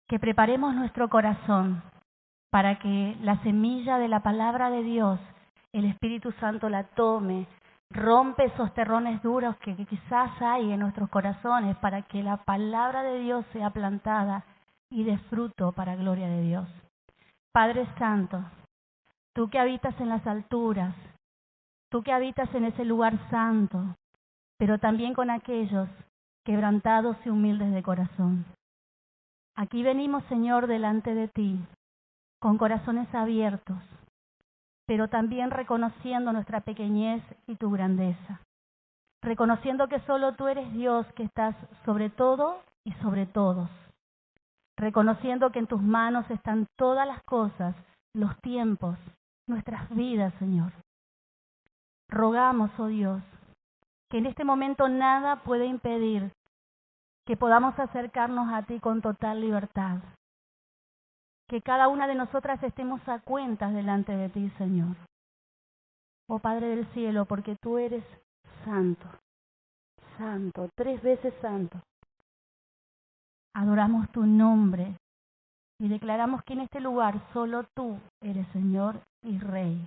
que preparemos nuestro corazón para que la semilla de la palabra de Dios, el Espíritu Santo la tome, rompe esos terrones duros que quizás hay en nuestros corazones, para que la palabra de Dios sea plantada y dé fruto para gloria de Dios. Padre Santo, tú que habitas en las alturas, tú que habitas en ese lugar santo, pero también con aquellos quebrantados y humildes de corazón. Aquí venimos, Señor, delante de ti, con corazones abiertos, pero también reconociendo nuestra pequeñez y tu grandeza, reconociendo que solo tú eres Dios, que estás sobre todo y sobre todos, reconociendo que en tus manos están todas las cosas, los tiempos, nuestras vidas, Señor. Rogamos, oh Dios, que en este momento nada puede impedir que podamos acercarnos a ti con total libertad, que cada una de nosotras estemos a cuentas delante de ti, Señor. Oh Padre del cielo, porque tú eres santo, santo, 3 veces santo. Adoramos tu nombre y declaramos que en este lugar solo tú eres Señor y Rey.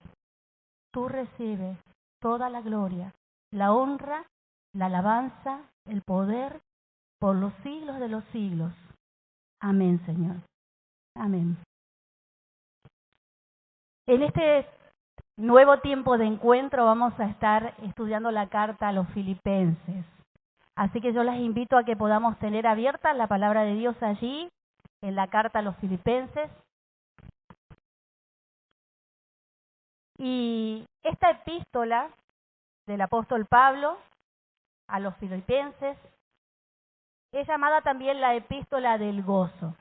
Tú recibes toda la gloria, la honra, la alabanza, el poder, por los siglos de los siglos. Amén, Señor. Amén. En este nuevo tiempo de encuentro vamos a estar estudiando la carta a los Filipenses. Así que yo las invito a que podamos tener abierta la palabra de Dios allí, en la carta a los Filipenses. Y esta epístola del apóstol Pablo a los Filipenses es llamada también la epístola del gozo.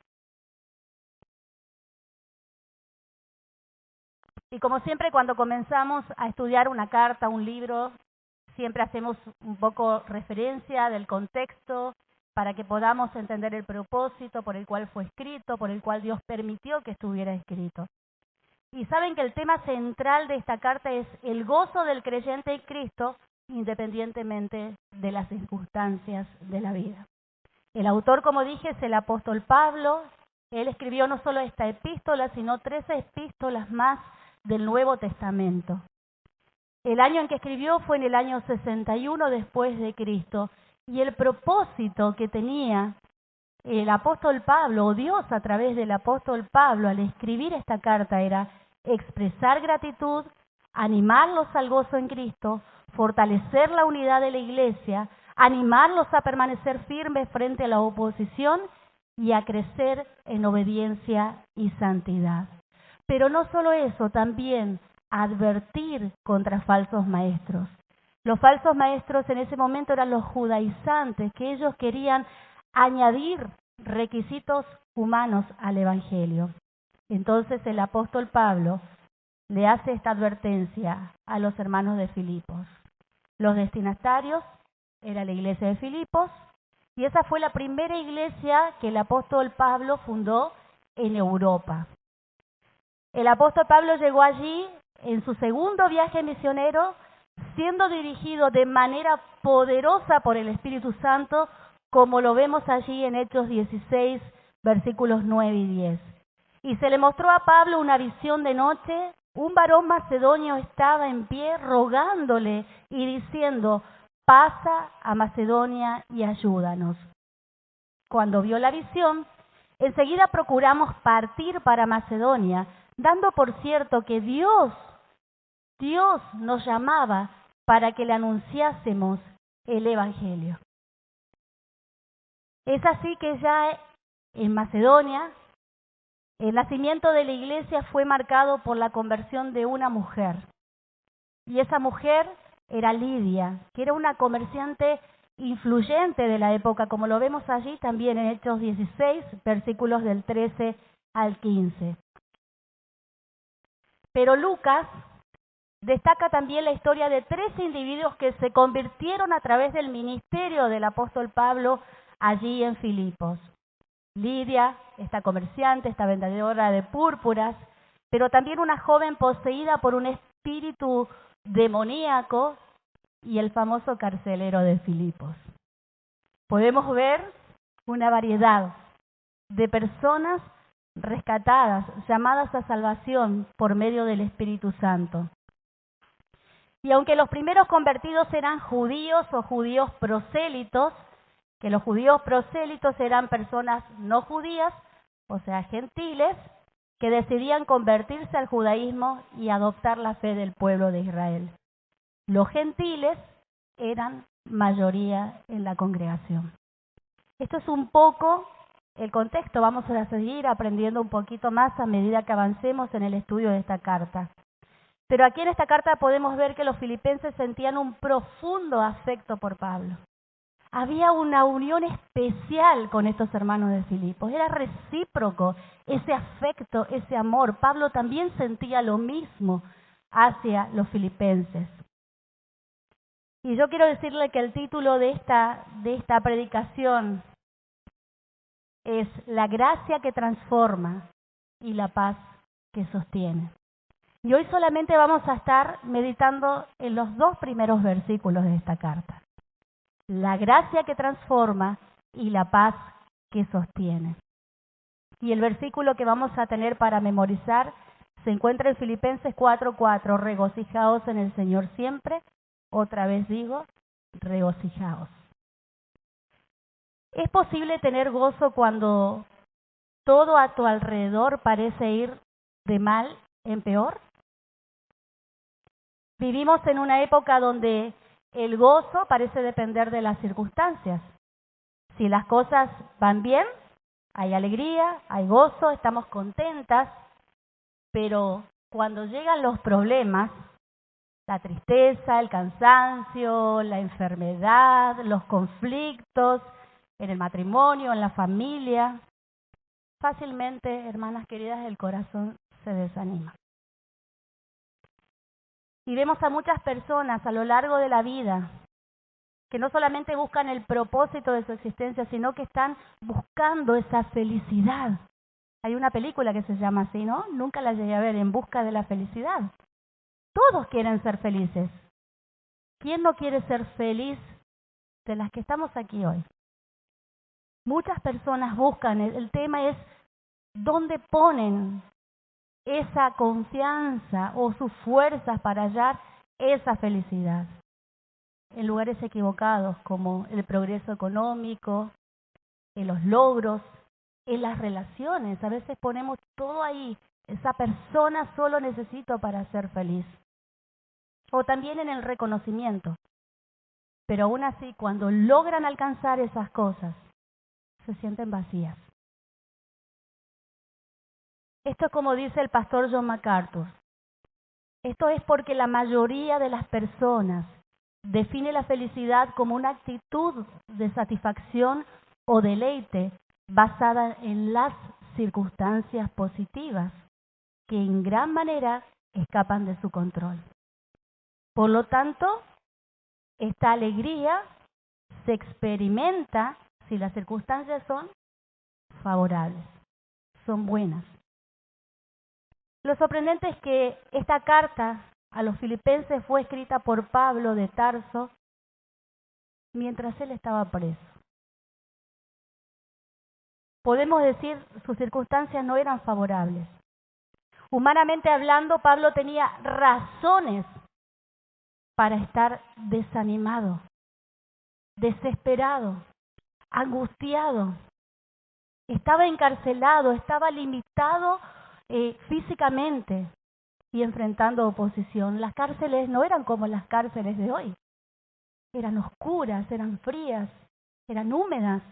Y como siempre, cuando comenzamos a estudiar una carta, un libro, siempre hacemos un poco referencia del contexto para que podamos entender el propósito por el cual fue escrito, por el cual Dios permitió que estuviera escrito. Y saben que el tema central de esta carta es el gozo del creyente en Cristo, independientemente de las circunstancias de la vida. El autor, como dije, es el apóstol Pablo. Él escribió no solo esta epístola, sino 13 epístolas más del Nuevo Testamento. El año en que escribió fue en el año 61 después de Cristo, y el propósito que tenía el apóstol Pablo, o Dios a través del apóstol Pablo al escribir esta carta, era expresar gratitud, animarlos al gozo en Cristo, fortalecer la unidad de la iglesia, animarlos a permanecer firmes frente a la oposición y a crecer en obediencia y santidad. Pero no solo eso, también advertir contra falsos maestros. Los falsos maestros en ese momento eran los judaizantes, que ellos querían añadir requisitos humanos al Evangelio. Entonces el apóstol Pablo le hace esta advertencia a los hermanos de Filipos. Los destinatarios era la iglesia de Filipos, y esa fue la primera iglesia que el apóstol Pablo fundó en Europa. El apóstol Pablo llegó allí en su segundo viaje misionero, siendo dirigido de manera poderosa por el Espíritu Santo, como lo vemos allí en Hechos 16, versículos 9 y 10. Y se le mostró a Pablo una visión de noche. Un varón macedonio estaba en pie rogándole y diciendo: pasa a Macedonia y ayúdanos. Cuando vio la visión, enseguida procuramos partir para Macedonia, dando por cierto que Dios nos llamaba para que le anunciásemos el Evangelio. Es así que ya en Macedonia, el nacimiento de la iglesia fue marcado por la conversión de una mujer. Y esa mujer era Lidia, que era una comerciante influyente de la época, como lo vemos allí también en Hechos 16, versículos del 13 al 15. Pero Lucas destaca también la historia de 3 individuos que se convirtieron a través del ministerio del apóstol Pablo allí en Filipos. Lidia, esta comerciante, esta vendedora de púrpuras, pero también una joven poseída por un espíritu demoníaco, y el famoso carcelero de Filipos. Podemos ver una variedad de personas rescatadas, llamadas a salvación por medio del Espíritu Santo. Y aunque los primeros convertidos eran judíos o judíos prosélitos, que los judíos prosélitos eran personas no judías, o sea, gentiles, que decidían convertirse al judaísmo y adoptar la fe del pueblo de Israel. Los gentiles eran mayoría en la congregación. Esto es un poco el contexto. Vamos a seguir aprendiendo un poquito más a medida que avancemos en el estudio de esta carta. Pero aquí en esta carta podemos ver que los filipenses sentían un profundo afecto por Pablo. Había una unión especial con estos hermanos de Filipos. Era recíproco ese afecto, ese amor. Pablo también sentía lo mismo hacia los filipenses. Y yo quiero decirle que el título de esta predicación es La gracia que transforma y la paz que sostiene. Y hoy solamente vamos a estar meditando en los 2 primeros versículos de esta carta. La gracia que transforma y la paz que sostiene. Y el versículo que vamos a tener para memorizar se encuentra en Filipenses 4:4. Regocijaos en el Señor siempre. Otra vez digo, regocijaos. ¿Es posible tener gozo cuando todo a tu alrededor parece ir de mal en peor? Vivimos en una época donde el gozo parece depender de las circunstancias. Si las cosas van bien, hay alegría, hay gozo, estamos contentas, pero cuando llegan los problemas, la tristeza, el cansancio, la enfermedad, los conflictos en el matrimonio, en la familia, fácilmente, hermanas queridas, el corazón se desanima. Y vemos a muchas personas a lo largo de la vida que no solamente buscan el propósito de su existencia, sino que están buscando esa felicidad. Hay una película que se llama así, ¿no? Nunca la llegué a ver, En busca de la felicidad. Todos quieren ser felices. ¿Quién no quiere ser feliz de las que estamos aquí hoy? Muchas personas buscan, el tema es dónde ponen esa confianza o sus fuerzas para hallar esa felicidad. En lugares equivocados como el progreso económico, en los logros, en las relaciones. A veces ponemos todo ahí. Esa persona solo necesito para ser feliz. O también en el reconocimiento. Pero aún así, cuando logran alcanzar esas cosas, se sienten vacías. Esto es como dice el pastor John MacArthur. Esto es porque la mayoría de las personas define la felicidad como una actitud de satisfacción o deleite basada en las circunstancias positivas que en gran manera escapan de su control. Por lo tanto, esta alegría se experimenta si las circunstancias son favorables, son buenas. Lo sorprendente es que esta carta a los filipenses fue escrita por Pablo de Tarso mientras él estaba preso. Podemos decir, sus circunstancias no eran favorables. Humanamente hablando, Pablo tenía razones para estar desanimado, desesperado, angustiado. Estaba encarcelado, estaba limitado físicamente y enfrentando oposición. Las cárceles no eran como las cárceles de hoy. Eran oscuras, eran frías, eran húmedas.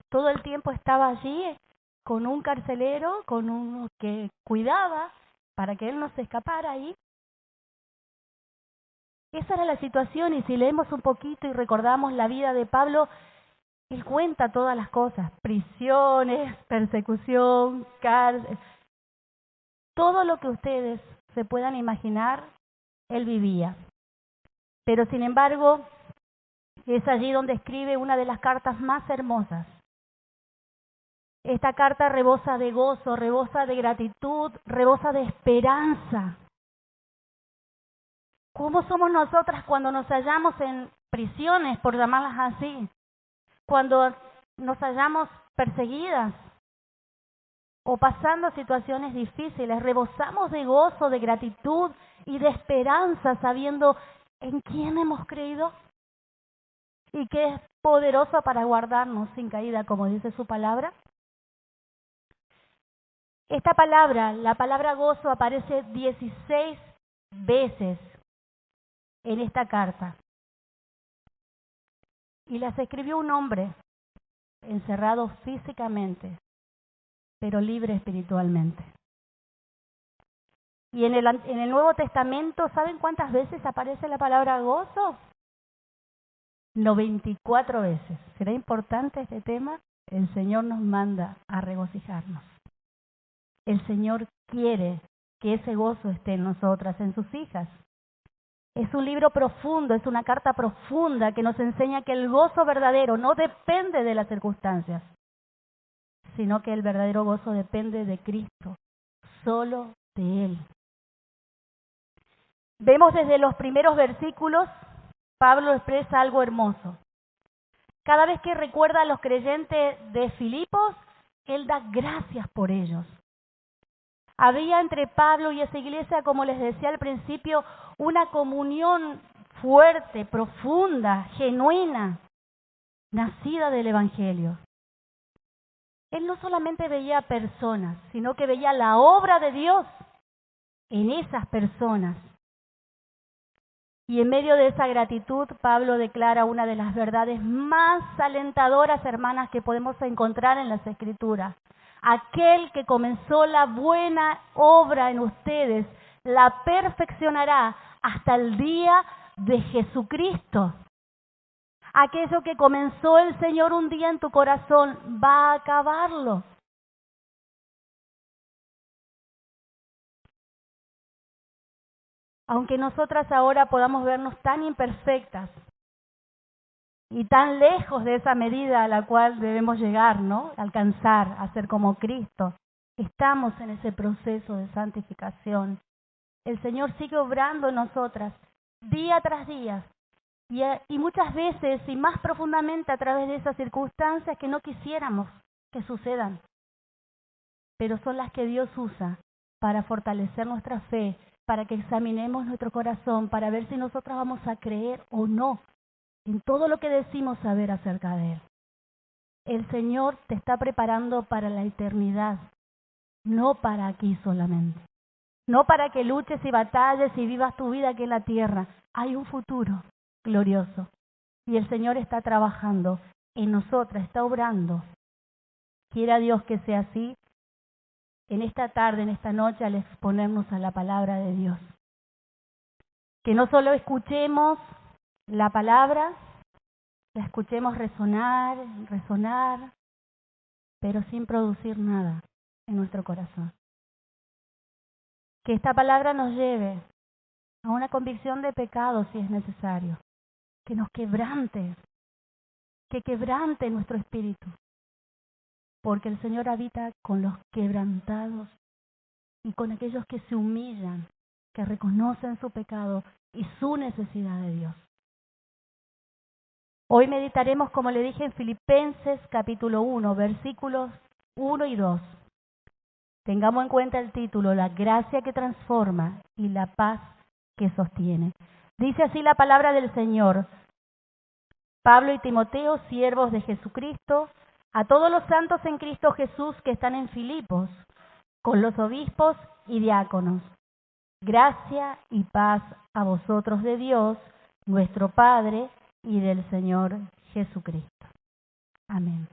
Todo el tiempo estaba allí con un carcelero, con uno que cuidaba para que él no se escapara ahí. Esa era la situación, y si leemos un poquito y recordamos la vida de Pablo, él cuenta todas las cosas: prisiones, persecución, cárcel, todo lo que ustedes se puedan imaginar, él vivía. Pero sin embargo, es allí donde escribe una de las cartas más hermosas. Esta carta rebosa de gozo, rebosa de gratitud, rebosa de esperanza. ¿Cómo somos nosotras cuando nos hallamos en prisiones, por llamarlas así? Cuando nos hallamos perseguidas, o pasando situaciones difíciles, rebosamos de gozo, de gratitud y de esperanza, sabiendo en quién hemos creído y que es poderoso para guardarnos sin caída, como dice su palabra. Esta palabra, la palabra gozo, aparece 16 veces en esta carta. Y las escribió un hombre encerrado físicamente, pero libre espiritualmente. Y en el Nuevo Testamento, ¿saben cuántas veces aparece la palabra gozo? 94 veces. ¿Será importante este tema? El Señor nos manda a regocijarnos. El Señor quiere que ese gozo esté en nosotras, en sus hijas. Es un libro profundo, es una carta profunda que nos enseña que el gozo verdadero no depende de las circunstancias, sino que el verdadero gozo depende de Cristo, solo de Él. Vemos desde los primeros versículos, Pablo expresa algo hermoso. Cada vez que recuerda a los creyentes de Filipos, él da gracias por ellos. Había entre Pablo y esa iglesia, como les decía al principio, una comunión fuerte, profunda, genuina, nacida del Evangelio. Él no solamente veía personas, sino que veía la obra de Dios en esas personas. Y en medio de esa gratitud, Pablo declara una de las verdades más alentadoras, hermanas, que podemos encontrar en las Escrituras. Aquel que comenzó la buena obra en ustedes, la perfeccionará hasta el día de Jesucristo. Aquello que comenzó el Señor un día en tu corazón, va a acabarlo. Aunque nosotras ahora podamos vernos tan imperfectas y tan lejos de esa medida a la cual debemos llegar, ¿no? Alcanzar a ser como Cristo. Estamos en ese proceso de santificación. El Señor sigue obrando en nosotras día tras día y muchas veces y más profundamente a través de esas circunstancias que no quisiéramos que sucedan, pero son las que Dios usa para fortalecer nuestra fe, para que examinemos nuestro corazón, para ver si nosotros vamos a creer o no en todo lo que decimos saber acerca de Él. El Señor te está preparando para la eternidad, no para aquí solamente. No para que luches y batalles y vivas tu vida aquí en la tierra. Hay un futuro glorioso. Y el Señor está trabajando en nosotras, está obrando. Quiera Dios que sea así en esta tarde, en esta noche, al exponernos a la palabra de Dios. Que no solo escuchemos la palabra, la escuchemos resonar, pero sin producir nada en nuestro corazón. Que esta palabra nos lleve a una convicción de pecado si es necesario. Que nos quebrante, que quebrante nuestro espíritu. Porque el Señor habita con los quebrantados y con aquellos que se humillan, que reconocen su pecado y su necesidad de Dios. Hoy meditaremos, como le dije, en Filipenses capítulo 1, versículos 1 y 2. Tengamos en cuenta el título, la gracia que transforma y la paz que sostiene. Dice así la palabra del Señor. Pablo y Timoteo, siervos de Jesucristo, a todos los santos en Cristo Jesús que están en Filipos, con los obispos y diáconos. Gracia y paz a vosotros de Dios, nuestro Padre, y del Señor Jesucristo. Amén.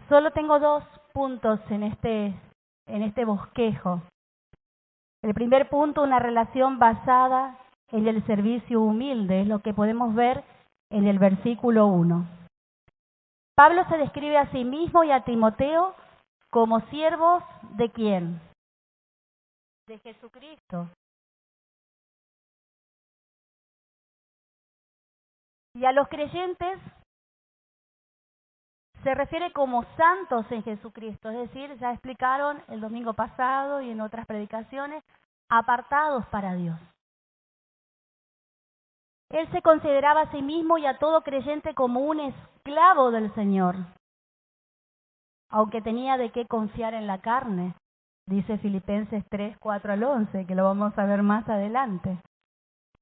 Solo tengo 2 puntos en este bosquejo. El primer punto, una relación basada en el servicio humilde, es lo que podemos ver en el versículo 1. Pablo se describe a sí mismo y a Timoteo como siervos ¿de quién? De Jesucristo. Y a los creyentes se refiere como santos en Jesucristo, es decir, ya explicaron el domingo pasado y en otras predicaciones, apartados para Dios. Él se consideraba a sí mismo y a todo creyente como un esclavo del Señor. aunque tenía de qué confiar en la carne, dice Filipenses 3, 4 al 11, que lo vamos a ver más adelante.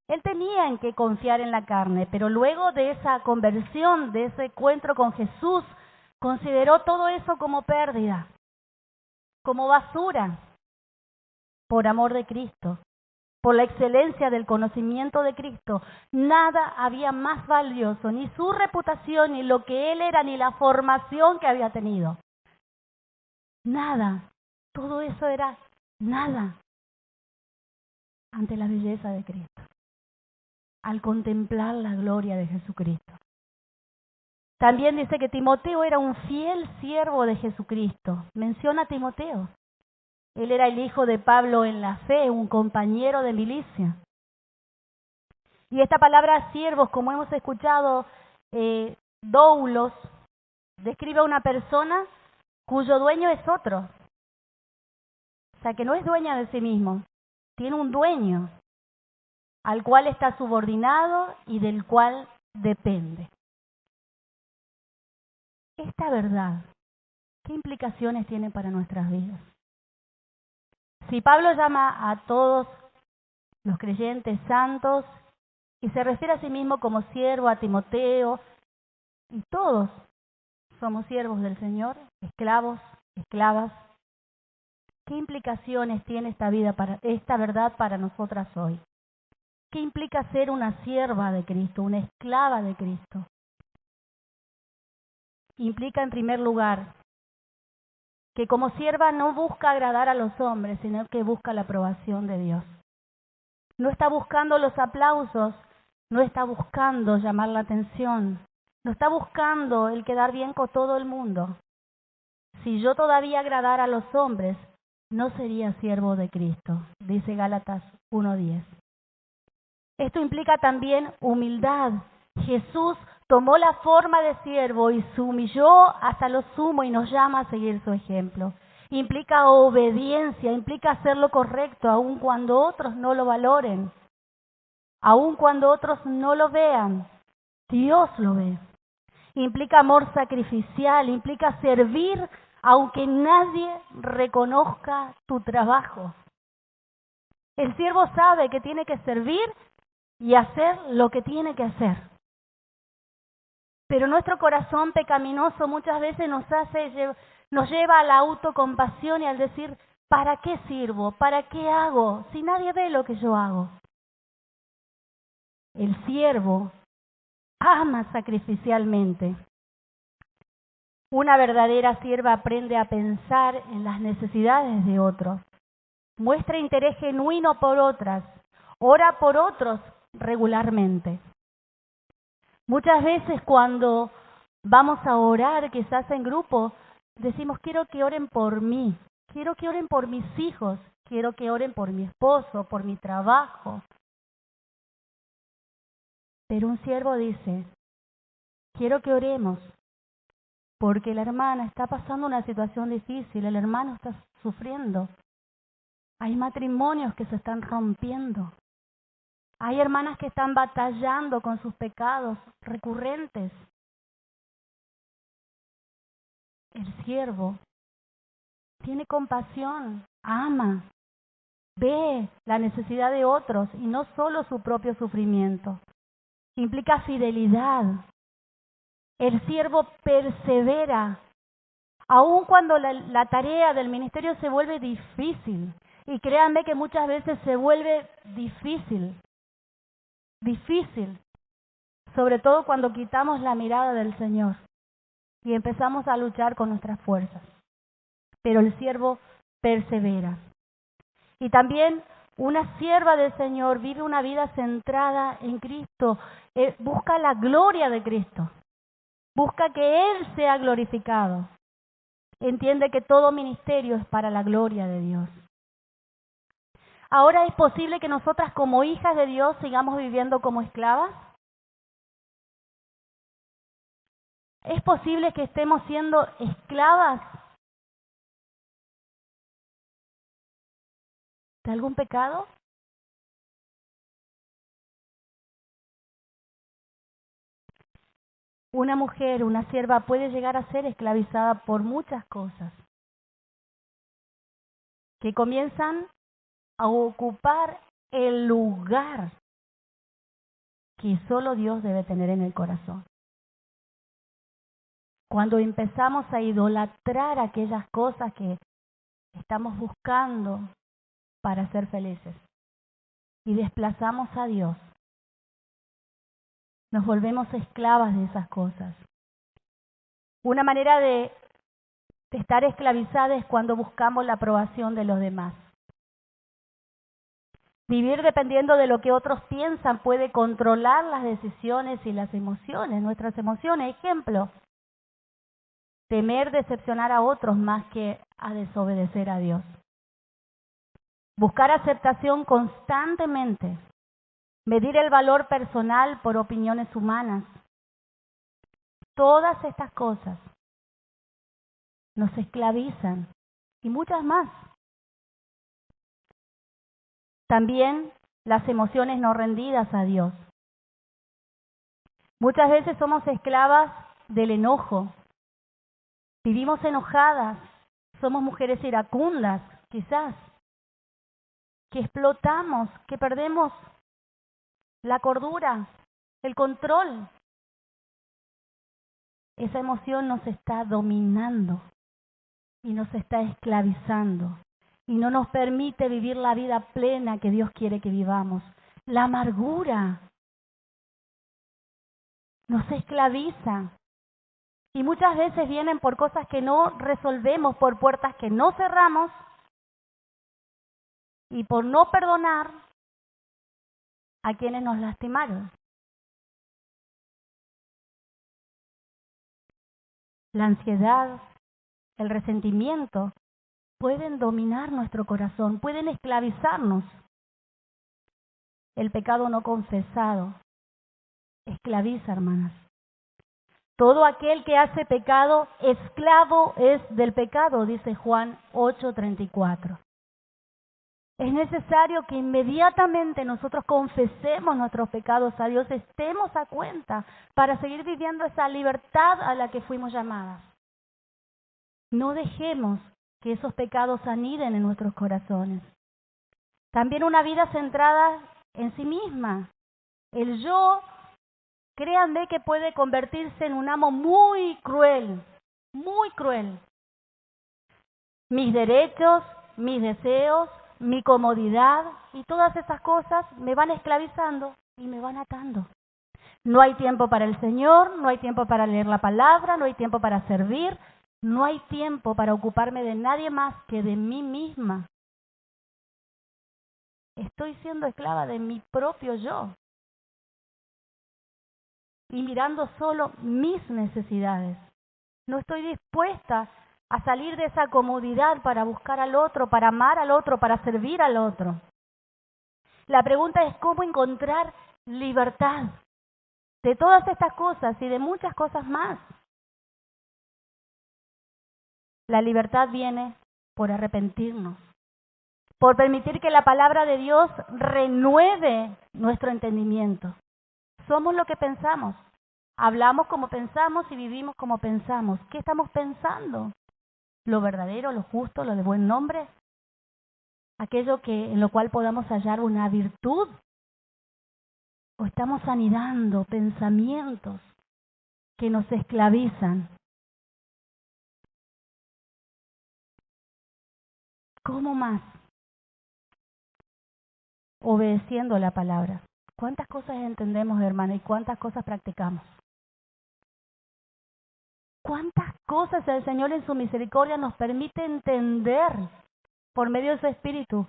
Él tenía en qué confiar en la carne, pero luego de esa conversión, de ese encuentro con Jesús, consideró todo eso como pérdida, como basura, por amor de Cristo, por la excelencia del conocimiento de Cristo. Nada había más valioso, ni su reputación, ni lo que él era, ni la formación que había tenido. Nada, todo eso era nada ante la belleza de Cristo, al contemplar la gloria de Jesucristo. También dice que Timoteo era un fiel siervo de Jesucristo. Menciona a Timoteo. Él era el hijo de Pablo en la fe, un compañero de milicia. Y esta palabra siervos, como hemos escuchado, doulos, describe a una persona cuyo dueño es otro. O sea, que no es dueña de sí mismo, tiene un dueño al cual está subordinado y del cual depende. Esta verdad, ¿qué implicaciones tiene para nuestras vidas? Si Pablo llama a todos los creyentes santos y se refiere a sí mismo como siervo, a Timoteo, y todos somos siervos del Señor, esclavos, esclavas, ¿qué implicaciones tiene esta verdad para nosotras hoy? ¿Qué implica ser una sierva de Cristo, una esclava de Cristo? Implica, en primer lugar, que como sierva no busca agradar a los hombres, sino que busca la aprobación de Dios. No está buscando los aplausos, no está buscando llamar la atención, no está buscando el quedar bien con todo el mundo. Si yo todavía agradara a los hombres, no sería siervo de Cristo, dice Gálatas 1:10. Esto implica también humildad. Jesús tomó la forma de siervo y se humilló hasta lo sumo y nos llama a seguir su ejemplo. Implica obediencia, implica hacer lo correcto, aun cuando otros no lo valoren, aun cuando otros no lo vean. Dios lo ve. Implica amor sacrificial, implica servir aunque nadie reconozca tu trabajo. El siervo sabe que tiene que servir y hacer lo que tiene que hacer. Pero nuestro corazón pecaminoso muchas veces nos lleva a la autocompasión y al decir, ¿para qué sirvo? ¿Para qué hago? Si nadie ve lo que yo hago. El siervo ama sacrificialmente. Una verdadera sierva aprende a pensar en las necesidades de otros, muestra interés genuino por otras, ora por otros regularmente. Muchas veces cuando vamos a orar, quizás en grupo, decimos, quiero que oren por mí, quiero que oren por mis hijos, quiero que oren por mi esposo, por mi trabajo. Pero un siervo dice, quiero que oremos, porque la hermana está pasando una situación difícil, el hermano está sufriendo. Hay matrimonios que se están rompiendo. Hay hermanas que están batallando con sus pecados recurrentes. El siervo tiene compasión, ama, ve la necesidad de otros y no solo su propio sufrimiento. Implica fidelidad. El siervo persevera, aun cuando la tarea del ministerio se vuelve difícil. Y créanme que muchas veces se vuelve difícil, sobre todo cuando quitamos la mirada del Señor y empezamos a luchar con nuestras fuerzas. Pero el siervo persevera. Y también una sierva del Señor vive una vida centrada en Cristo, busca la gloria de Cristo, busca que Él sea glorificado. Entiende que todo ministerio es para la gloria de Dios. Ahora, ¿es posible que nosotras como hijas de Dios sigamos viviendo como esclavas? ¿Es posible que estemos siendo esclavas de algún pecado? Una mujer, una sierva puede llegar a ser esclavizada por muchas cosas que comienzan a ocupar el lugar que solo Dios debe tener en el corazón. Cuando empezamos a idolatrar aquellas cosas que estamos buscando para ser felices y desplazamos a Dios, nos volvemos esclavas de esas cosas. Una manera de estar esclavizada es cuando buscamos la aprobación de los demás. Vivir dependiendo de lo que otros piensan puede controlar las decisiones y las emociones, nuestras emociones. Ejemplo, temer decepcionar a otros más que a desobedecer a Dios. Buscar aceptación constantemente. Medir el valor personal por opiniones humanas. Todas estas cosas nos esclavizan y muchas más. También las emociones no rendidas a Dios. Muchas veces somos esclavas del enojo. Vivimos enojadas, somos mujeres iracundas, quizás, que explotamos, que perdemos la cordura, el control. Esa emoción nos está dominando y nos está esclavizando y no nos permite vivir la vida plena que Dios quiere que vivamos. La amargura nos esclaviza y muchas veces vienen por cosas que no resolvemos, por puertas que no cerramos y por no perdonar a quienes nos lastimaron. La ansiedad, el resentimiento pueden dominar nuestro corazón, pueden esclavizarnos. El pecado no confesado esclaviza, hermanas. Todo aquel que hace pecado, esclavo es del pecado, dice Juan 8:34. Es necesario que inmediatamente nosotros confesemos nuestros pecados a Dios, estemos a cuenta para seguir viviendo esa libertad a la que fuimos llamadas. No dejemos que esos pecados aniden en nuestros corazones. También una vida centrada en sí misma. El yo, créanme que puede convertirse en un amo muy cruel, muy cruel. Mis derechos, mis deseos, mi comodidad y todas esas cosas me van esclavizando y me van atando. No hay tiempo para el Señor, no hay tiempo para leer la palabra, no hay tiempo para servir, no hay tiempo para ocuparme de nadie más que de mí misma. Estoy siendo esclava de mi propio yo y mirando solo mis necesidades. No estoy dispuesta a salir de esa comodidad para buscar al otro, para amar al otro, para servir al otro. La pregunta es cómo encontrar libertad de todas estas cosas y de muchas cosas más. La libertad viene por arrepentirnos, por permitir que la palabra de Dios renueve nuestro entendimiento. Somos lo que pensamos, hablamos como pensamos y vivimos como pensamos. ¿Qué estamos pensando? ¿Lo verdadero, lo justo, lo de buen nombre? ¿Aquello en lo cual podamos hallar una virtud? ¿O estamos anidando pensamientos que nos esclavizan? ¿Cómo más? Obedeciendo la palabra. ¿Cuántas cosas entendemos, hermana, y cuántas cosas practicamos? ¿Cuántas cosas el Señor en su misericordia nos permite entender por medio de su Espíritu?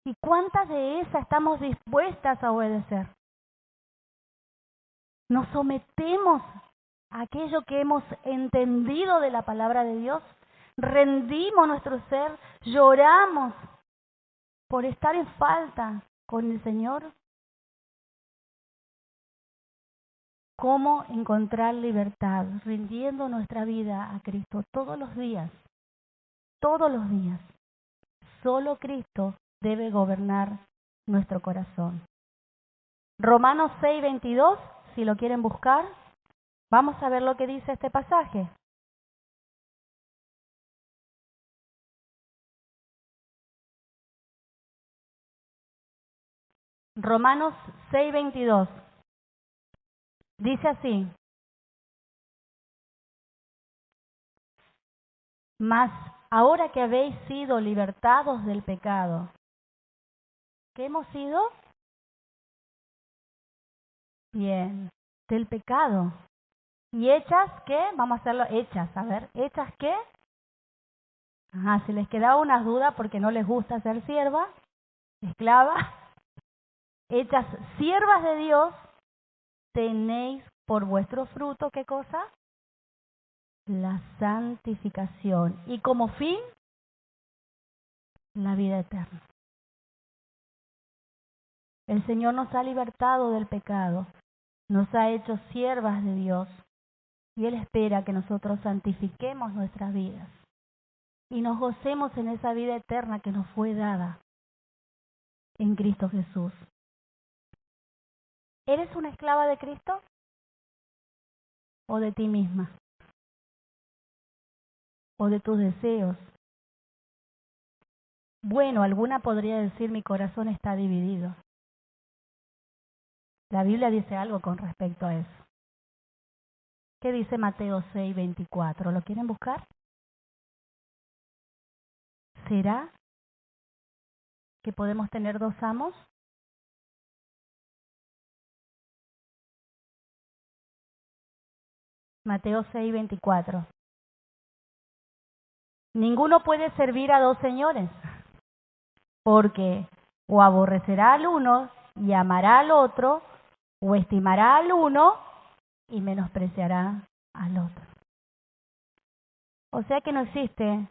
¿Y cuántas de esas estamos dispuestas a obedecer? ¿Nos sometemos a aquello que hemos entendido de la palabra de Dios? ¿Rendimos nuestro ser? ¿Lloramos por estar en falta con el Señor? ¿Cómo encontrar libertad? Rindiendo nuestra vida a Cristo todos los días. Todos los días. Solo Cristo debe gobernar nuestro corazón. Romanos 6:22, si lo quieren buscar. Vamos a ver lo que dice este pasaje. Romanos 6:22. Dice así: mas ahora que habéis sido libertados del pecado, ¿qué hemos sido? Bien, del pecado. ¿Y hechas qué? Vamos a hacerlo hechas, a ver, ¿hechas qué? Ajá, si les quedaba unas dudas porque no les gusta ser sierva, esclava, hechas siervas de Dios, tenéis por vuestro fruto, ¿qué cosa? La santificación. Y como fin, la vida eterna. El Señor nos ha libertado del pecado, nos ha hecho siervas de Dios y Él espera que nosotros santifiquemos nuestras vidas y nos gocemos en esa vida eterna que nos fue dada en Cristo Jesús. ¿Eres una esclava de Cristo o de ti misma? ¿O de tus deseos? Bueno, alguna podría decir mi corazón está dividido. La Biblia dice algo con respecto a eso. ¿Qué dice Mateo 6:24? ¿Lo quieren buscar? ¿Será que podemos tener dos amos? Mateo 6:24. Ninguno puede servir a dos señores, porque o aborrecerá al uno y amará al otro, o estimará al uno y menospreciará al otro. O sea que no existe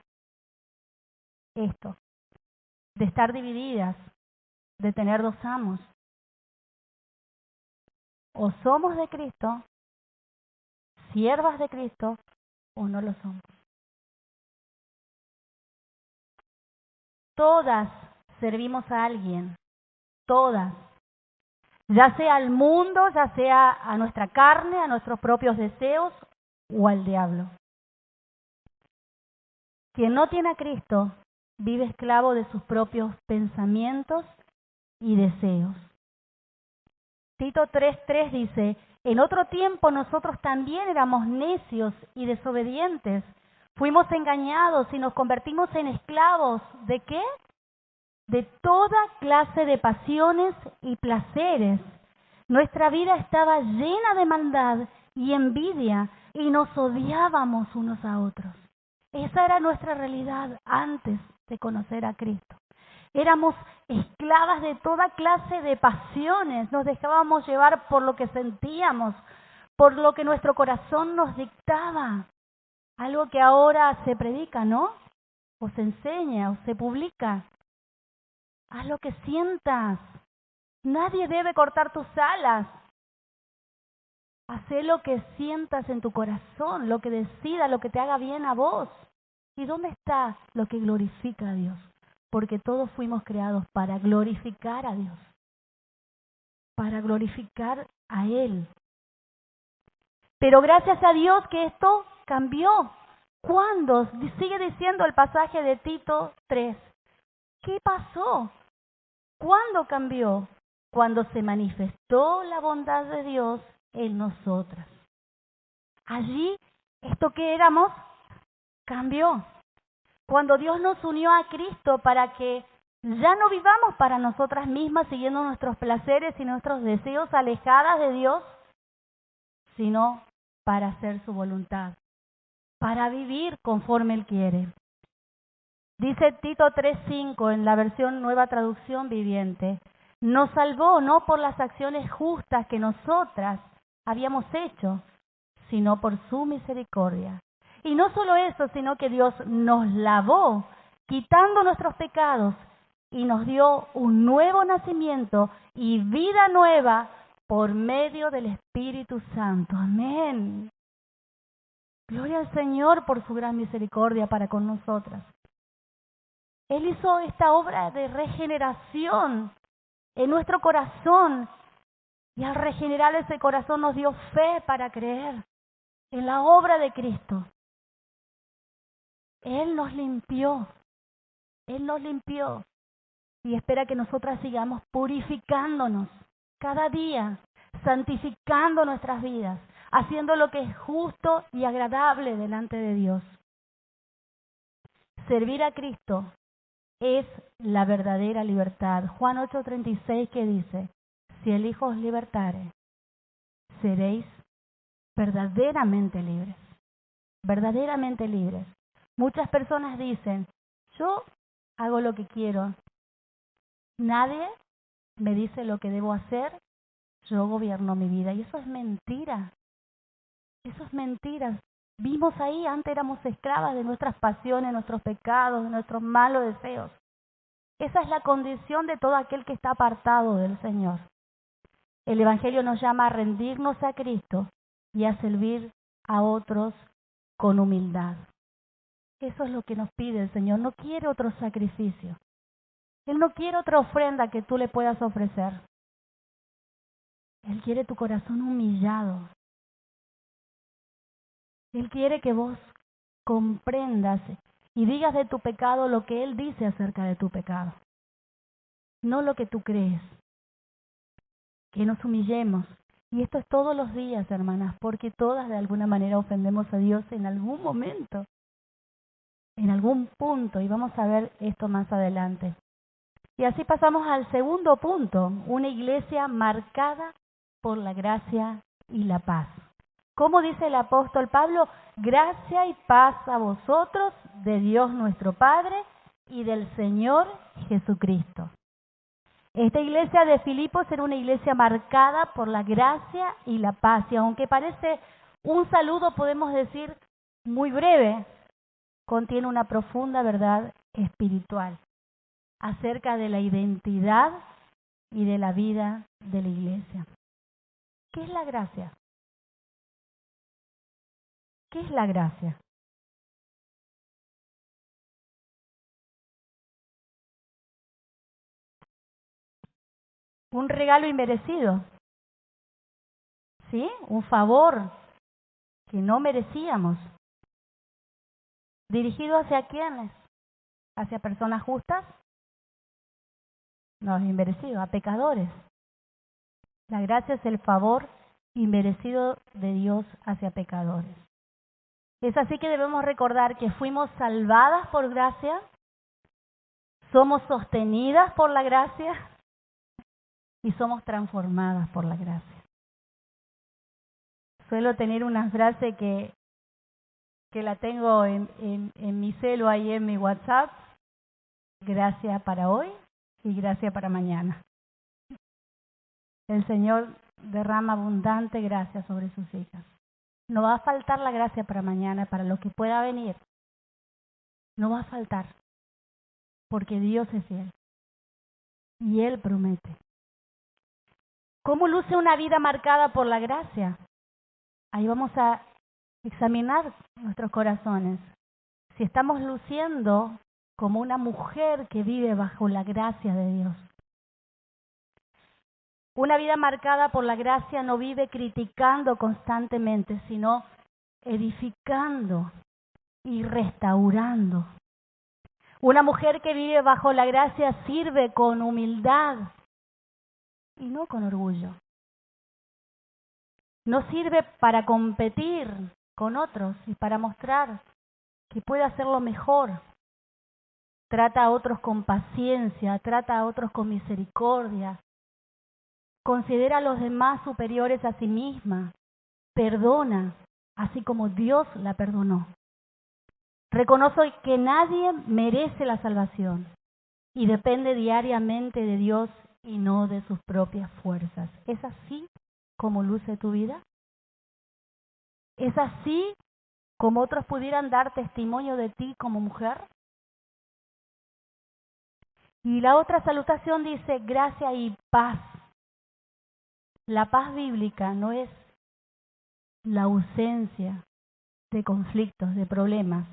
esto, de estar divididas, de tener dos amos. O somos de Cristo, siervas de Cristo, o no lo somos. Todas servimos a alguien, todas. Ya sea al mundo, ya sea a nuestra carne, a nuestros propios deseos o al diablo. Quien no tiene a Cristo vive esclavo de sus propios pensamientos y deseos. Tito 3:3 dice: en otro tiempo nosotros también éramos necios y desobedientes. Fuimos engañados y nos convertimos en esclavos. ¿De qué? De toda clase de pasiones y placeres. Nuestra vida estaba llena de maldad y envidia y nos odiábamos unos a otros. Esa era nuestra realidad antes de conocer a Cristo. Éramos esclavas de toda clase de pasiones, nos dejábamos llevar por lo que sentíamos, por lo que nuestro corazón nos dictaba. Algo que ahora se predica, ¿no? O se enseña, o se publica. Haz lo que sientas. Nadie debe cortar tus alas. Haz lo que sientas en tu corazón, lo que decida, lo que te haga bien a vos. ¿Y dónde está lo que glorifica a Dios? Porque todos fuimos creados para glorificar a Dios, para glorificar a Él. Pero gracias a Dios que esto cambió. ¿Cuándo? Sigue diciendo el pasaje de Tito 3. ¿Qué pasó? ¿Cuándo cambió? Cuando se manifestó la bondad de Dios en nosotras. Allí, esto que éramos, cambió. Cuando Dios nos unió a Cristo para que ya no vivamos para nosotras mismas siguiendo nuestros placeres y nuestros deseos alejadas de Dios, sino para hacer su voluntad, para vivir conforme Él quiere. Dice Tito 3:5 en la versión Nueva Traducción Viviente: nos salvó no por las acciones justas que nosotras habíamos hecho, sino por su misericordia. Y no solo eso, sino que Dios nos lavó, quitando nuestros pecados, y nos dio un nuevo nacimiento y vida nueva por medio del Espíritu Santo. Amén. Gloria al Señor por su gran misericordia para con nosotras. Él hizo esta obra de regeneración en nuestro corazón, y al regenerar ese corazón nos dio fe para creer. en la obra de Cristo. Él nos limpió. Él nos limpió. Y espera que nosotras sigamos purificándonos cada día, santificando nuestras vidas, haciendo lo que es justo y agradable delante de Dios. Servir a Cristo es la verdadera libertad. Juan 8:36 que dice, si el Hijo os libertare, seréis verdaderamente libres. Verdaderamente libres. Muchas personas dicen, yo hago lo que quiero. Nadie me dice lo que debo hacer, yo gobierno mi vida. Y eso es mentira. Eso es mentira. Vimos ahí, antes éramos esclavas de nuestras pasiones, nuestros pecados, de nuestros malos deseos. Esa es la condición de todo aquel que está apartado del Señor. El Evangelio nos llama a rendirnos a Cristo y a servir a otros con humildad. Eso es lo que nos pide el Señor. No quiere otro sacrificio. Él no quiere otra ofrenda que tú le puedas ofrecer. Él quiere tu corazón humillado. Él quiere que vos comprendas y digas de tu pecado lo que Él dice acerca de tu pecado. No lo que tú crees. Que nos humillemos. Y esto es todos los días, hermanas, porque todas de alguna manera ofendemos a Dios en algún momento, en algún punto, y vamos a ver esto más adelante. Y así pasamos al segundo punto, una iglesia marcada por la gracia y la paz. ¿Cómo dice el apóstol Pablo? Gracia y paz a vosotros, de Dios nuestro Padre y del Señor Jesucristo. Esta iglesia de Filipos era una iglesia marcada por la gracia y la paz. Y aunque parece un saludo, podemos decir muy breve, contiene una profunda verdad espiritual acerca de la identidad y de la vida de la iglesia. ¿Qué es la gracia? ¿Qué es la gracia? Un regalo inmerecido, ¿sí? Un favor que no merecíamos. ¿Dirigido hacia quiénes? ¿Hacia personas justas? No, es inmerecido, a pecadores. La gracia es el favor inmerecido de Dios hacia pecadores. Es así que debemos recordar que fuimos salvadas por gracia, somos sostenidas por la gracia y somos transformadas por la gracia. Suelo tener una frase que la tengo en mi celo ahí en mi WhatsApp, gracia para hoy y gracia para mañana. El Señor derrama abundante gracia sobre sus hijas. No va a faltar la gracia para mañana, para lo que pueda venir. No va a faltar, porque Dios es fiel y Él promete. ¿Cómo luce una vida marcada por la gracia? Ahí vamos a examinar nuestros corazones. Si estamos luciendo como una mujer que vive bajo la gracia de Dios. Una vida marcada por la gracia no vive criticando constantemente, sino edificando y restaurando. Una mujer que vive bajo la gracia sirve con humildad y no con orgullo. No sirve para competir con otros y para mostrar que puede hacerlo mejor. Trata a otros con paciencia, trata a otros con misericordia. Considera a los demás superiores a sí misma. Perdona, así como Dios la perdonó. Reconoce que nadie merece la salvación y depende diariamente de Dios y no de sus propias fuerzas. ¿Es así como luce tu vida? ¿Es así como otros pudieran dar testimonio de ti como mujer? Y la otra salutación dice gracia y paz. La paz bíblica no es la ausencia de conflictos, de problemas,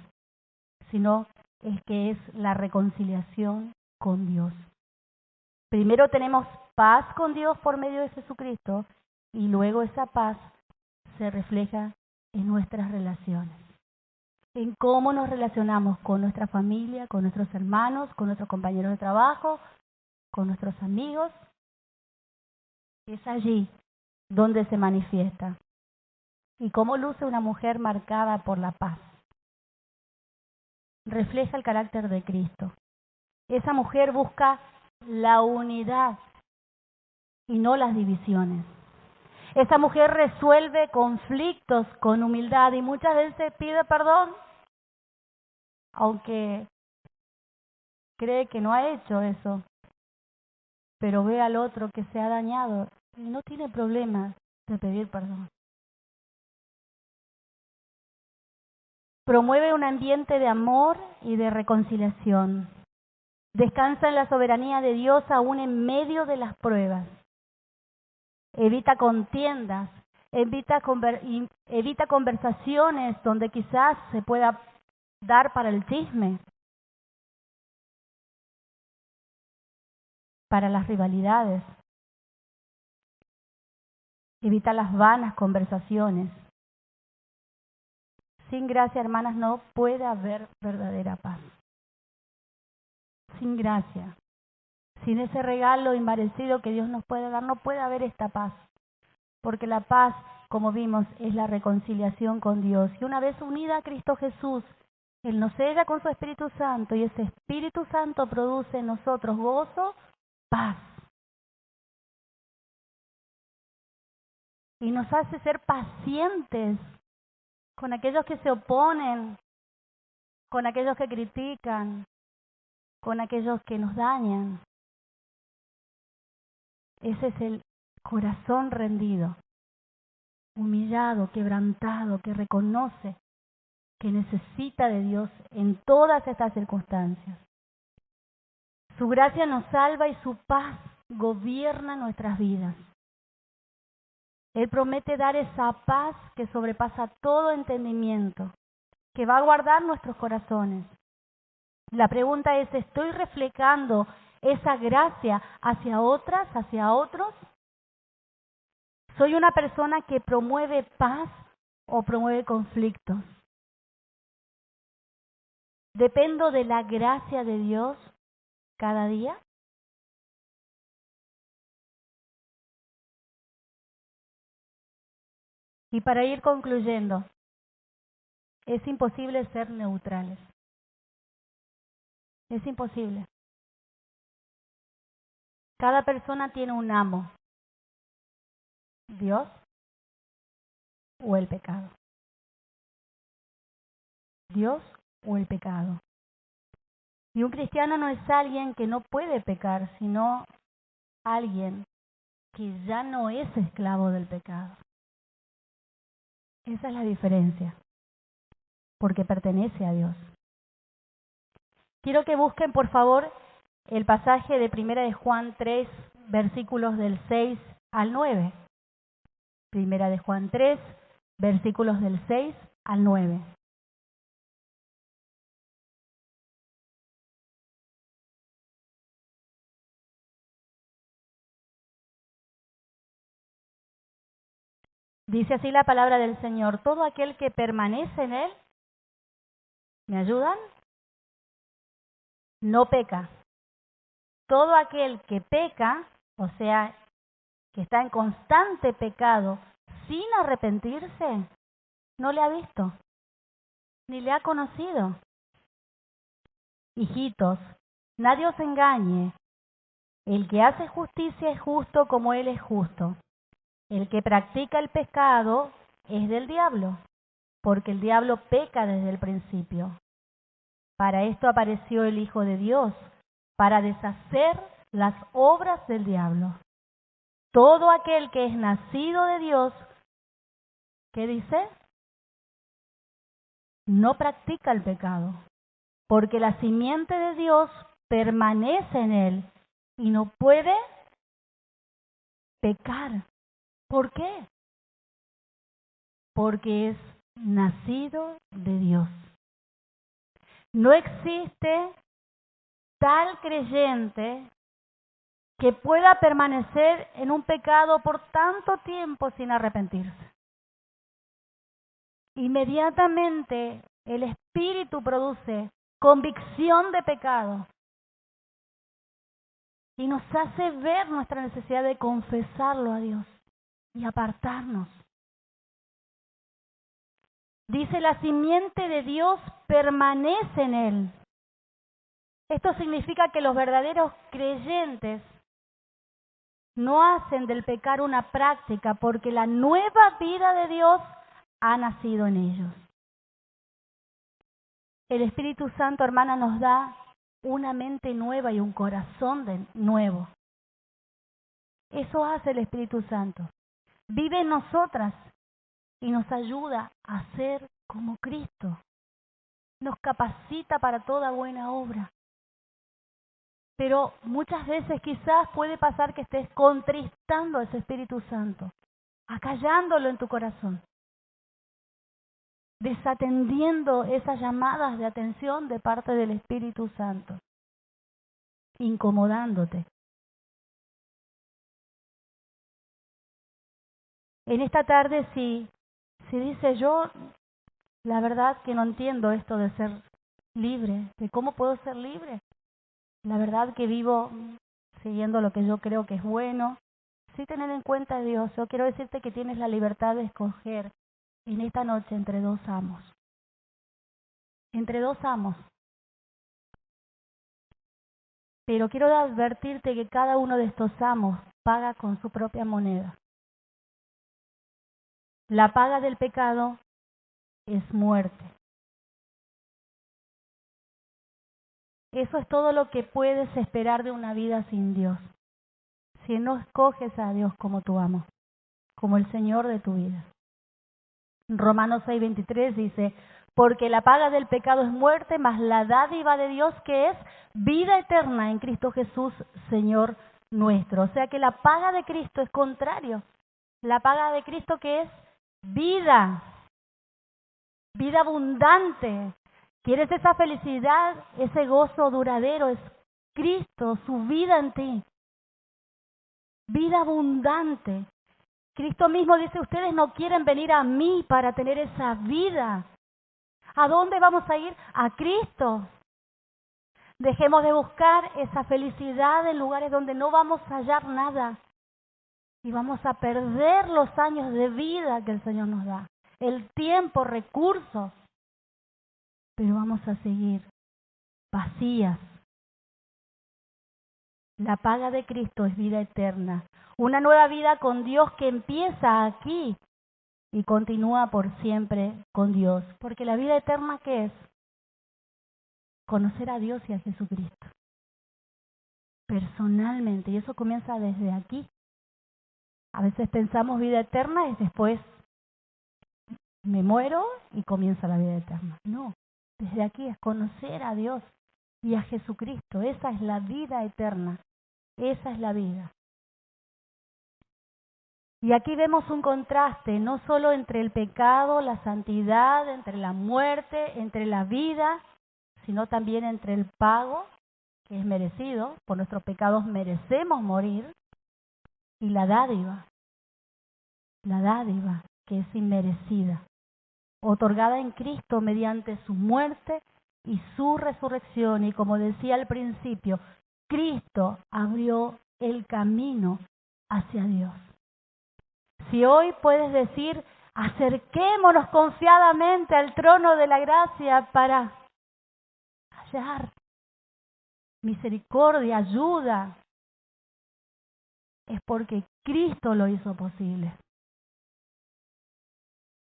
sino es que es la reconciliación con Dios. Primero tenemos paz con Dios por medio de Jesucristo y luego esa paz se refleja en nuestras relaciones, en cómo nos relacionamos con nuestra familia, con nuestros hermanos, con nuestros compañeros de trabajo, con nuestros amigos. Es allí donde se manifiesta. Y cómo luce una mujer marcada por la paz. Refleja el carácter de Cristo. Esa mujer busca la unidad y no las divisiones. Esa mujer resuelve conflictos con humildad y muchas veces pide perdón, aunque cree que no ha hecho eso, pero ve al otro que se ha dañado y no tiene problema de pedir perdón. Promueve un ambiente de amor y de reconciliación. Descansa en la soberanía de Dios aún en medio de las pruebas. Evita contiendas, evita conversaciones donde quizás se pueda dar para el chisme, para las rivalidades. Evita las vanas conversaciones. Sin gracia, hermanas, no puede haber verdadera paz. Sin gracia, sin ese regalo inmerecido que Dios nos puede dar, no puede haber esta paz. Porque la paz, como vimos, es la reconciliación con Dios. Y una vez unida a Cristo Jesús, Él nos sella con su Espíritu Santo y ese Espíritu Santo produce en nosotros gozo, paz. Y nos hace ser pacientes con aquellos que se oponen, con aquellos que critican, con aquellos que nos dañan. Ese es el corazón rendido, humillado, quebrantado, que reconoce que necesita de Dios en todas estas circunstancias. Su gracia nos salva y su paz gobierna nuestras vidas. Él promete dar esa paz que sobrepasa todo entendimiento, que va a guardar nuestros corazones. La pregunta es, ¿estoy reflejando esa gracia hacia otras, hacia otros? ¿Soy una persona que promueve paz o promueve conflictos? ¿Dependo de la gracia de Dios cada día? Y para ir concluyendo, es imposible ser neutrales. Es imposible. Cada persona tiene un amo, Dios o el pecado. Dios o el pecado. Y un cristiano no es alguien que no puede pecar, sino alguien que ya no es esclavo del pecado. Esa es la diferencia, porque pertenece a Dios. Quiero que busquen, por favor, el pasaje de 1 de Juan 3, versículos del 6 al 9. 1 de Juan 3, versículos del 6 al 9. Dice así la palabra del Señor: todo aquel que permanece en Él, ¿me ayudan? No peca. Todo aquel que peca, o sea, que está en constante pecado sin arrepentirse, no le ha visto, ni le ha conocido. Hijitos, nadie os engañe. El que hace justicia es justo como Él es justo. El que practica el pecado es del diablo, porque el diablo peca desde el principio. Para esto apareció el Hijo de Dios, para deshacer las obras del diablo. Todo aquel que es nacido de Dios, ¿qué dice? No practica el pecado, porque la simiente de Dios permanece en él y no puede pecar. ¿Por qué? Porque es nacido de Dios. No existe tal creyente que pueda permanecer en un pecado por tanto tiempo sin arrepentirse. inmediatamente el Espíritu produce convicción de pecado y nos hace ver nuestra necesidad de confesarlo a Dios y apartarnos. Dice, la simiente de Dios permanece en él. Esto significa que los verdaderos creyentes no hacen del pecar una práctica porque la nueva vida de Dios ha nacido en ellos. El Espíritu Santo, hermana, nos da una mente nueva y un corazón nuevo. Eso hace el Espíritu Santo. Vive en nosotras y nos ayuda a ser como Cristo. Nos capacita para toda buena obra. Pero muchas veces quizás puede pasar que estés contristando a ese Espíritu Santo, acallándolo en tu corazón, desatendiendo esas llamadas de atención de parte del Espíritu Santo, incomodándote. En esta tarde, si dice yo, la verdad que no entiendo esto de ser libre, de cómo puedo ser libre. La verdad que vivo siguiendo lo que yo creo que es bueno, sin tener en cuenta a Dios. Yo quiero decirte que tienes la libertad de escoger en esta noche entre dos amos. Entre dos amos. Pero quiero advertirte que cada uno de estos amos paga con su propia moneda. La paga del pecado es muerte. Eso es todo lo que puedes esperar de una vida sin Dios. Si no escoges a Dios como tu amo, como el Señor de tu vida. Romanos 6:23 dice, porque la paga del pecado es muerte, mas la dádiva de Dios que es vida eterna en Cristo Jesús, Señor nuestro. O sea que la paga de Cristo es contrario. La paga de Cristo que es vida, vida abundante. ¿Quieres esa felicidad, ese gozo duradero? Es Cristo, su vida en ti. Vida abundante. Cristo mismo dice, ustedes no quieren venir a mí para tener esa vida. ¿A dónde vamos a ir? A Cristo. Dejemos de buscar esa felicidad en lugares donde no vamos a hallar nada. Y vamos a perder los años de vida que el Señor nos da. El tiempo, recursos. Pero vamos a seguir vacías. La paga de Cristo es vida eterna. Una nueva vida con Dios que empieza aquí y continúa por siempre con Dios. Porque la vida eterna, ¿qué es? Conocer a Dios y a Jesucristo. Personalmente. Y eso comienza desde aquí. A veces pensamos vida eterna y después me muero y comienza la vida eterna. No. Desde aquí es conocer a Dios y a Jesucristo. Esa es la vida eterna. Esa es la vida. Y aquí vemos un contraste, no solo entre el pecado, la santidad, entre la muerte, entre la vida, sino también entre el pago, que es merecido, por nuestros pecados merecemos morir, y la dádiva, que es inmerecida, otorgada en Cristo mediante su muerte y su resurrección. Y como decía al principio, Cristo abrió el camino hacia Dios. Si hoy puedes decir, acerquémonos confiadamente al trono de la gracia para hallar misericordia, ayuda, es porque Cristo lo hizo posible.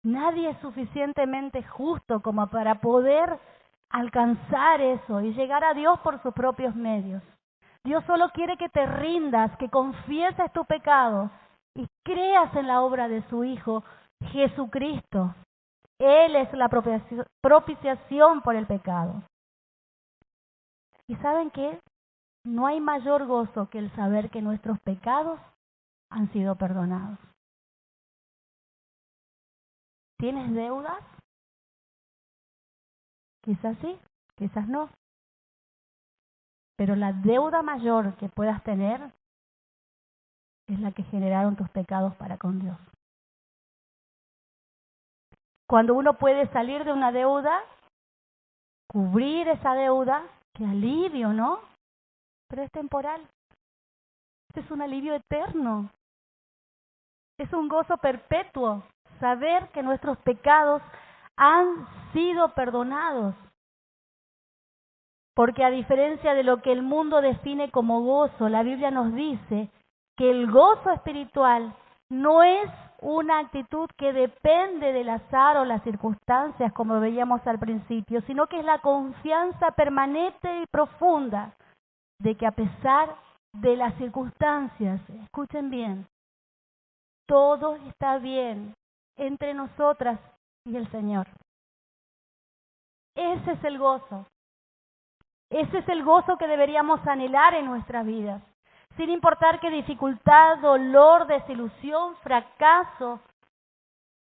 Nadie es suficientemente justo como para poder alcanzar eso y llegar a Dios por sus propios medios. Dios solo quiere que te rindas, que confieses tu pecado y creas en la obra de su Hijo Jesucristo. Él es la propiciación por el pecado. ¿Y saben qué? No hay mayor gozo que el saber que nuestros pecados han sido perdonados. ¿Tienes deudas? Quizás sí, quizás no. Pero la deuda mayor que puedas tener es la que generaron tus pecados para con Dios. Cuando uno puede salir de una deuda, cubrir esa deuda, qué alivio, ¿no? Pero es temporal. Este es un alivio eterno. Es un gozo perpetuo saber que nuestros pecados han sido perdonados. Porque a diferencia de lo que el mundo define como gozo, la Biblia nos dice que el gozo espiritual no es una actitud que depende del azar o las circunstancias, como veíamos al principio, sino que es la confianza permanente y profunda de que a pesar de las circunstancias, escuchen bien, todo está bien entre nosotras y el Señor. Ese es el gozo. Ese es el gozo que deberíamos anhelar en nuestras vidas, sin importar qué dificultad, dolor, desilusión, fracaso,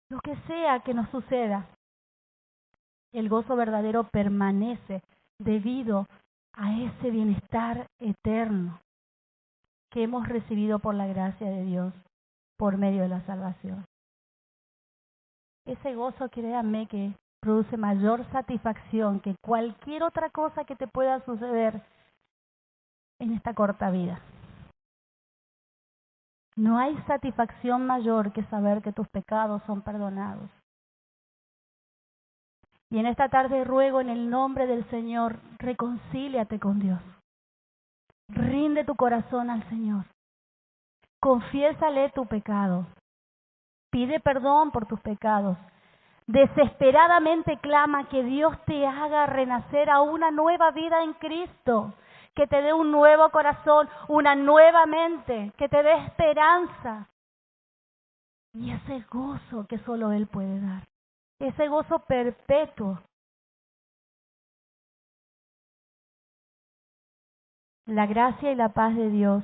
lo que sea que nos suceda. El gozo verdadero permanece debido a ese bienestar eterno que hemos recibido por la gracia de Dios, por medio de la salvación. Ese gozo, créanme, que produce mayor satisfacción que cualquier otra cosa que te pueda suceder en esta corta vida. No hay satisfacción mayor que saber que tus pecados son perdonados. Y en esta tarde ruego en el nombre del Señor, reconcíliate con Dios. Rinde tu corazón al Señor. Confiésale tu pecado. Pide perdón por tus pecados. Desesperadamente clama que Dios te haga renacer a una nueva vida en Cristo, que te dé un nuevo corazón, una nueva mente, que te dé esperanza y ese gozo que solo Él puede dar, ese gozo perpetuo. La gracia y la paz de Dios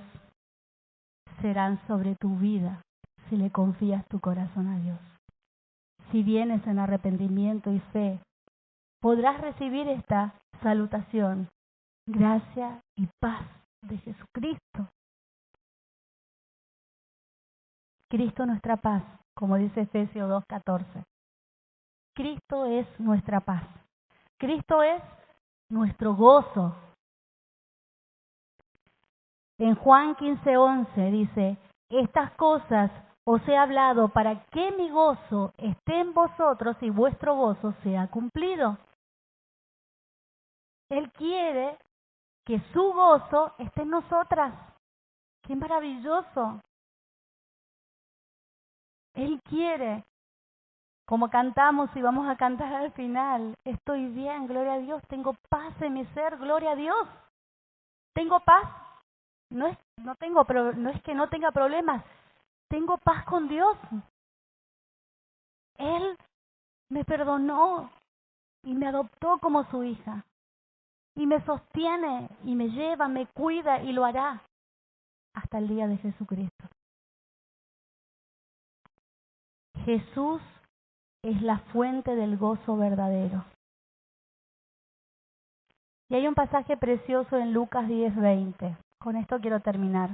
serán sobre tu vida si le confías tu corazón a Dios. Si vienes en arrepentimiento y fe, podrás recibir esta salutación: gracia y paz de Jesucristo. Cristo nuestra paz, como dice Efesios 2:14. Cristo es nuestra paz. Cristo es nuestro gozo. En Juan 15:11 dice: estas cosas os he hablado para que mi gozo esté en vosotros y vuestro gozo sea cumplido. Él quiere que su gozo esté en nosotras. ¡Qué maravilloso! Él quiere, como cantamos y vamos a cantar al final, estoy bien, gloria a Dios, tengo paz en mi ser, gloria a Dios. Tengo paz, no es que no tenga problemas, tengo paz con Dios. Él me perdonó y me adoptó como su hija. Y me sostiene y me lleva, me cuida y lo hará hasta el día de Jesucristo. Jesús es la fuente del gozo verdadero. Y hay un pasaje precioso en Lucas 10:20. Con esto quiero terminar.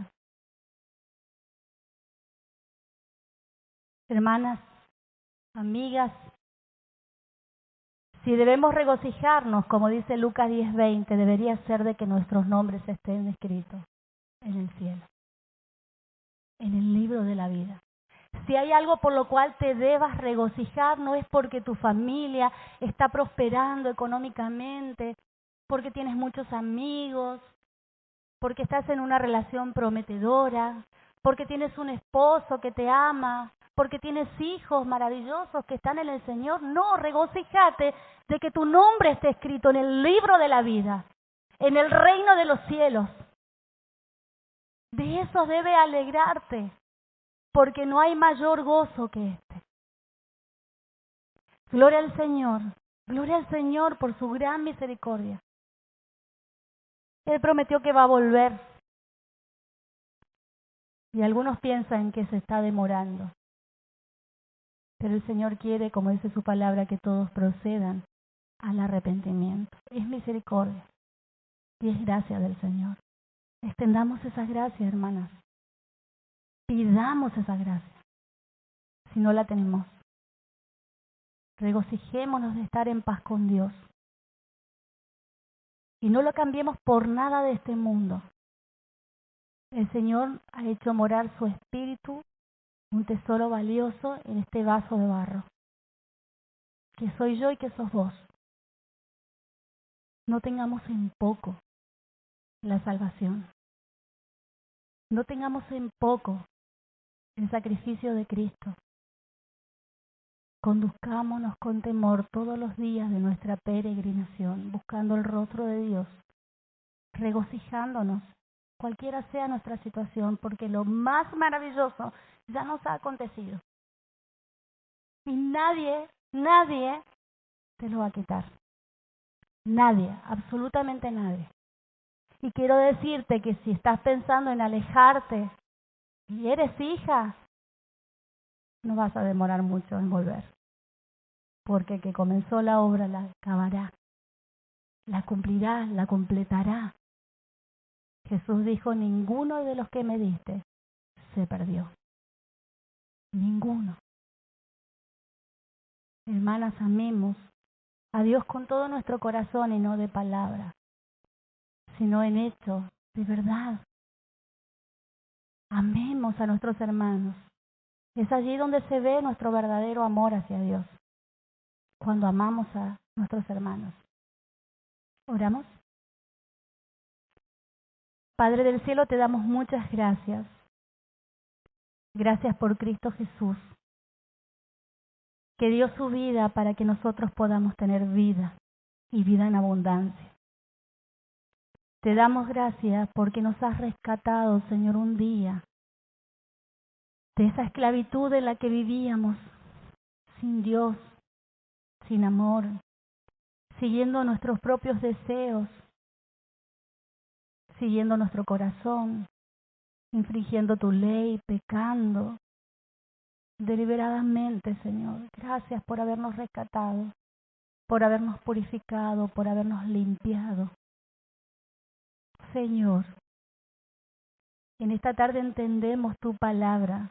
Hermanas, amigas, si debemos regocijarnos, como dice Lucas 10:20, debería ser de que nuestros nombres estén escritos en el cielo, en el libro de la vida. Si hay algo por lo cual te debas regocijar, no es porque tu familia está prosperando económicamente, porque tienes muchos amigos, porque estás en una relación prometedora, porque tienes un esposo que te ama, porque tienes hijos maravillosos que están en el Señor. No, regocíjate de que tu nombre esté escrito en el libro de la vida, en el reino de los cielos. De eso debe alegrarte, porque no hay mayor gozo que este. Gloria al Señor por su gran misericordia. Él prometió que va a volver. Y algunos piensan que se está demorando. Pero el Señor quiere, como dice su palabra, que todos procedan al arrepentimiento. Es misericordia y es gracia del Señor. Extendamos esas gracias, hermanas. Pidamos esa gracia, si no la tenemos. Regocijémonos de estar en paz con Dios. Y no lo cambiemos por nada de este mundo. El Señor ha hecho morar su espíritu, un tesoro valioso en este vaso de barro, que soy yo y que sos vos. No tengamos en poco la salvación. No tengamos en poco el sacrificio de Cristo. Conduzcámonos con temor todos los días de nuestra peregrinación, buscando el rostro de Dios, regocijándonos, cualquiera sea nuestra situación, porque lo más maravilloso ya nos ha acontecido. Y nadie te lo va a quitar. Nadie, absolutamente nadie. Y quiero decirte que si estás pensando en alejarte y eres hija, no vas a demorar mucho en volver. Porque el que comenzó la obra la acabará, la cumplirá, la completará. Jesús dijo, ninguno de los que me diste se perdió. Ninguno. Hermanas, amemos a Dios con todo nuestro corazón y no de palabra, sino en hecho, de verdad. Amemos a nuestros hermanos. Es allí donde se ve nuestro verdadero amor hacia Dios, cuando amamos a nuestros hermanos. ¿Oramos? Padre del cielo, te damos muchas gracias. Gracias por Cristo Jesús, que dio su vida para que nosotros podamos tener vida y vida en abundancia. Te damos gracias porque nos has rescatado, Señor, un día de esa esclavitud en la que vivíamos, sin Dios, sin amor, siguiendo nuestros propios deseos, siguiendo nuestro corazón, infringiendo tu ley, pecando deliberadamente, Señor. Gracias por habernos rescatado, por habernos purificado, por habernos limpiado. Señor, en esta tarde entendemos tu palabra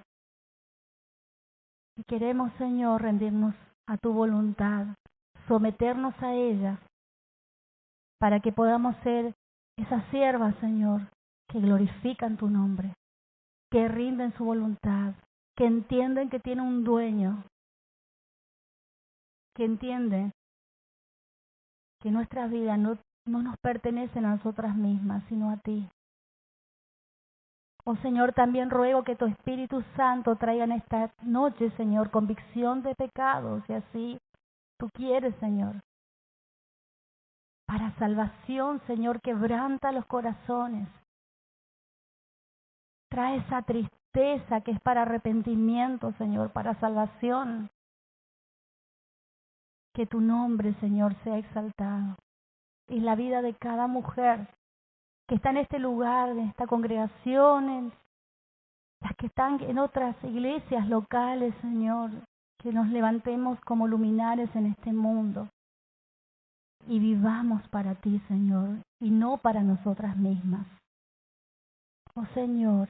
y queremos, Señor, rendirnos a tu voluntad, someternos a ella, para que podamos ser esas siervas, Señor, que glorifican tu nombre, que rinden su voluntad, que entienden que tiene un dueño, que entienden que nuestra vida no nos pertenecen a nosotras mismas, sino a ti. Oh Señor, también ruego que tu Espíritu Santo traiga en esta noche, Señor, convicción de pecados, si así tú quieres, Señor. Para salvación, Señor, quebranta los corazones. Trae esa tristeza que es para arrepentimiento, Señor, para salvación. Que tu nombre, Señor, sea exaltado. Y la vida de cada mujer que está en este lugar, en esta congregación, las que están en otras iglesias locales, Señor, que nos levantemos como luminares en este mundo y vivamos para ti, Señor, y no para nosotras mismas. Oh Señor,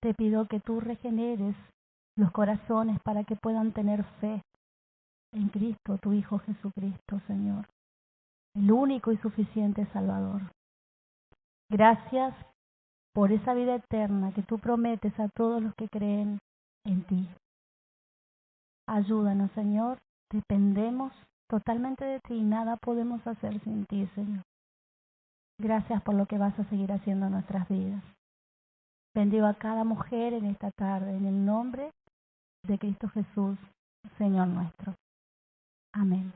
te pido que tú regeneres los corazones para que puedan tener fe en Cristo, tu Hijo Jesucristo, Señor, el único y suficiente Salvador. Gracias por esa vida eterna que tú prometes a todos los que creen en ti. Ayúdanos, Señor, dependemos totalmente de ti, nada podemos hacer sin ti, Señor. Gracias por lo que vas a seguir haciendo en nuestras vidas. Bendigo a cada mujer en esta tarde, en el nombre de Cristo Jesús, Señor nuestro. Amén.